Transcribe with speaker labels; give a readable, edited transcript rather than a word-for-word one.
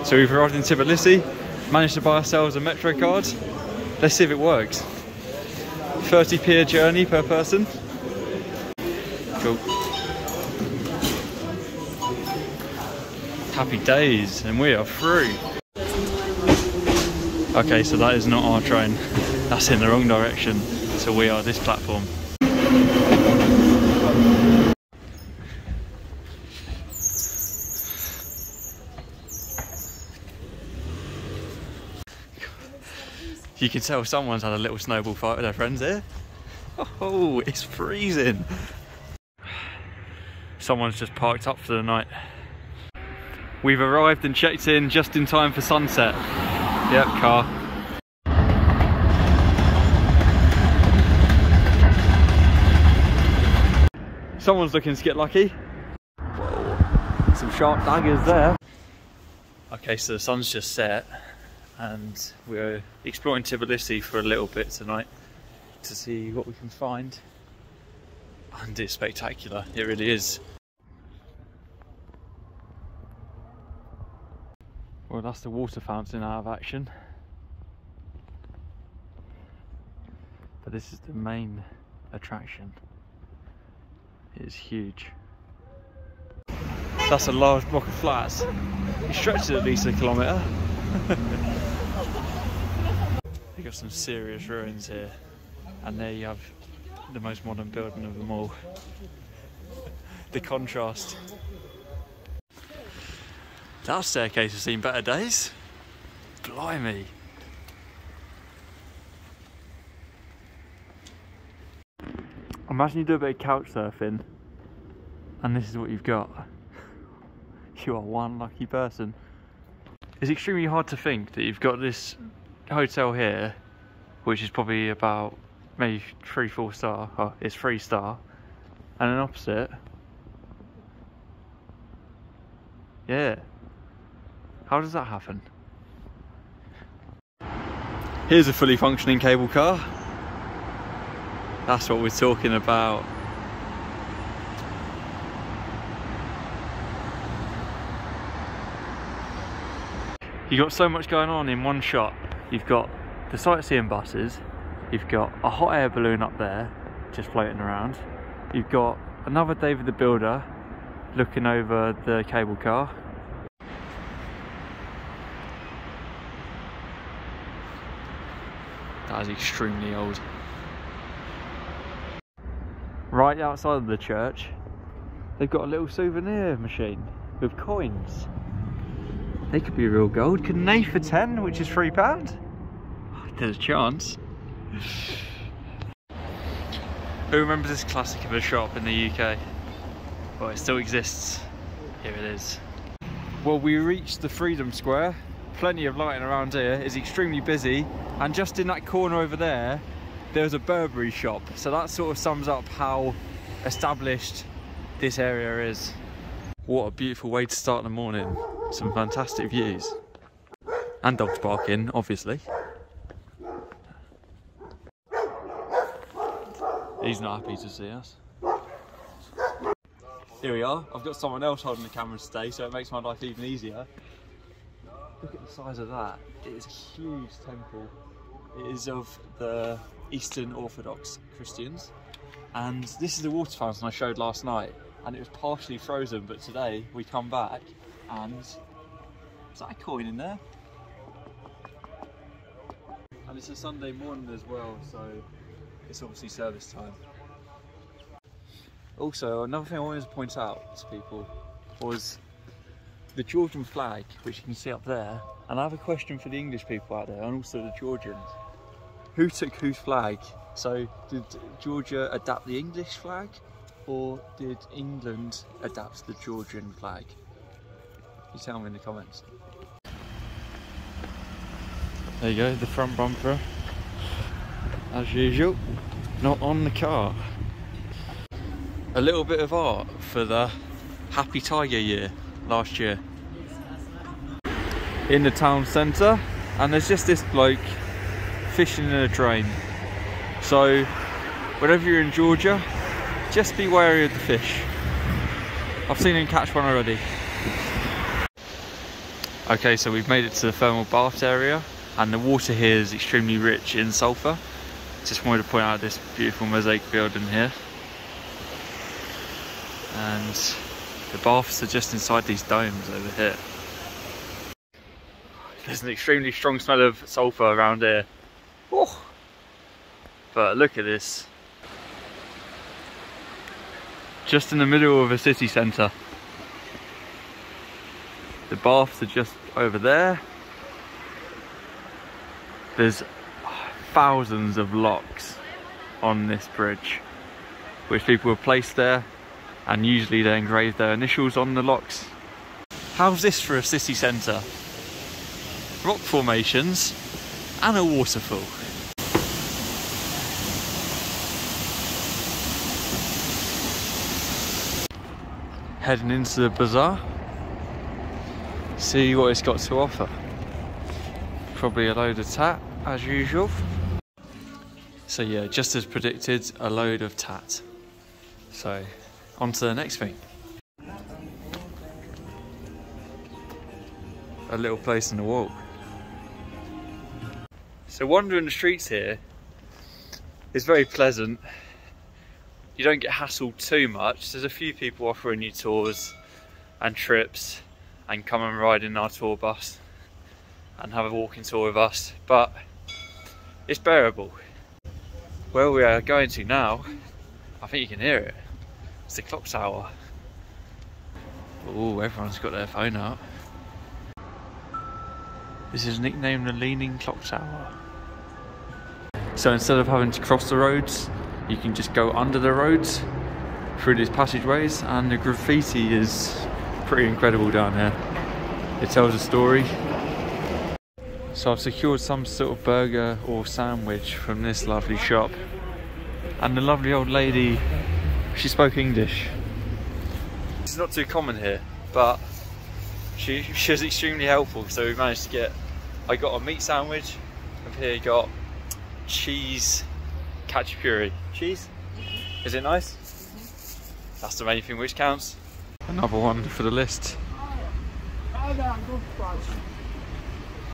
Speaker 1: So we've arrived in Tbilisi, managed to buy ourselves a Metro card. Let's see if it works. 30p a journey per person. Cool. Happy days, and we are through. Okay, so that is not our train. That's in the wrong direction. So we are this platform. You can tell someone's had a little snowball fight with their friends here. Oh, it's freezing. Someone's just parked up for the night. We've arrived and checked in just in time for sunset. Yep, car. Someone's looking to get lucky. Whoa, some sharp daggers there. Okay, so the sun's just set and we're exploring Tbilisi for a little bit tonight to see what we can find. And it's spectacular, it really is. Well, that's the water fountain out of action. But this is the main attraction. It is huge. That's a large block of flats. It stretches at least a kilometre. You've got some serious ruins here. And there you have the most modern building of them all. The contrast. That staircase has seen better days. Blimey. Imagine you do a bit of couch surfing and this is what you've got. You are one lucky person. It's extremely hard to think that you've got this hotel here, which is probably about maybe 3-4 star, oh, it's 3 star, and an opposite. Yeah. How does that happen? Here's a fully functioning cable car. That's what we're talking about. You've got so much going on in one shot. You've got the sightseeing buses, you've got a hot air balloon up there just floating around, you've got another David the Builder looking over the cable car. That is extremely old. Right outside of the church, they've got a little souvenir machine with coins. They could be real gold, couldn't they, for 10, which is £3? There's a chance. Who remembers this classic of a shop in the UK? Well, it still exists. Here it is. Well, we reached the Freedom Square. Plenty of lighting around here. It's extremely busy, and just in that corner over there there's a Burberry shop, so that sort of sums up how established this area is. What a beautiful way to start the morning. Some fantastic views and dogs barking, obviously. He's not happy to see us. Here we are. I've got someone else holding the camera today, so it makes my life even easier. Look at the size of that. It is a huge temple. It is of the Eastern Orthodox Christians. And this is the water fountain I showed last night. And it was partially frozen, but today we come back and... is that a coin in there? And it's a Sunday morning as well, so it's obviously service time. Also, another thing I wanted to point out to people was the Georgian flag, which you can see up there. And I have a question for the English people out there, and also the Georgians. Who took whose flag? So, did Georgia adapt the English flag, or did England adapt the Georgian flag? You tell me in the comments. There you go, the front bumper, as usual, not on the car. A little bit of art for the Happy Tiger year last year. In the town centre, and there's just this bloke fishing in a drain. So whenever you're in Georgia, just be wary of the fish. I've seen him catch one already. Okay, so we've made it to the thermal bath area, and the water here is extremely rich in sulphur. Just wanted to point out this beautiful mosaic building here. And the baths are just inside these domes over here. There's an extremely strong smell of sulphur around here. Oh. But look at this. Just in the middle of a city centre. The baths are just over there. There's thousands of locks on this bridge, which people have placed there, and usually they engrave their initials on the locks. How's this for a city centre? Rock formations and a waterfall. Heading into the bazaar. See what it's got to offer. Probably a load of tat as usual. So yeah, just as predicted, a load of tat. So on to the next thing. A little place in the walk. So wandering the streets here is very pleasant. You don't get hassled too much. There's a few people offering you tours and trips, and come and ride in our tour bus and have a walking tour with us, but it's bearable. Where we are going to now, I think you can hear it. It's the clock tower. Oh, everyone's got their phone out. This is nicknamed the Leaning Clock Tower. So instead of having to cross the roads, you can just go under the roads through these passageways, and the graffiti is pretty incredible down here. It tells a story. So I've secured some sort of burger or sandwich from this lovely shop, and the lovely old lady, she spoke English. It's not too common here, but she was extremely helpful. So we managed to get, I got a meat sandwich, and here you got cheese khachapuri. Cheese? Is it nice? That's the main thing which counts. Another one for the list.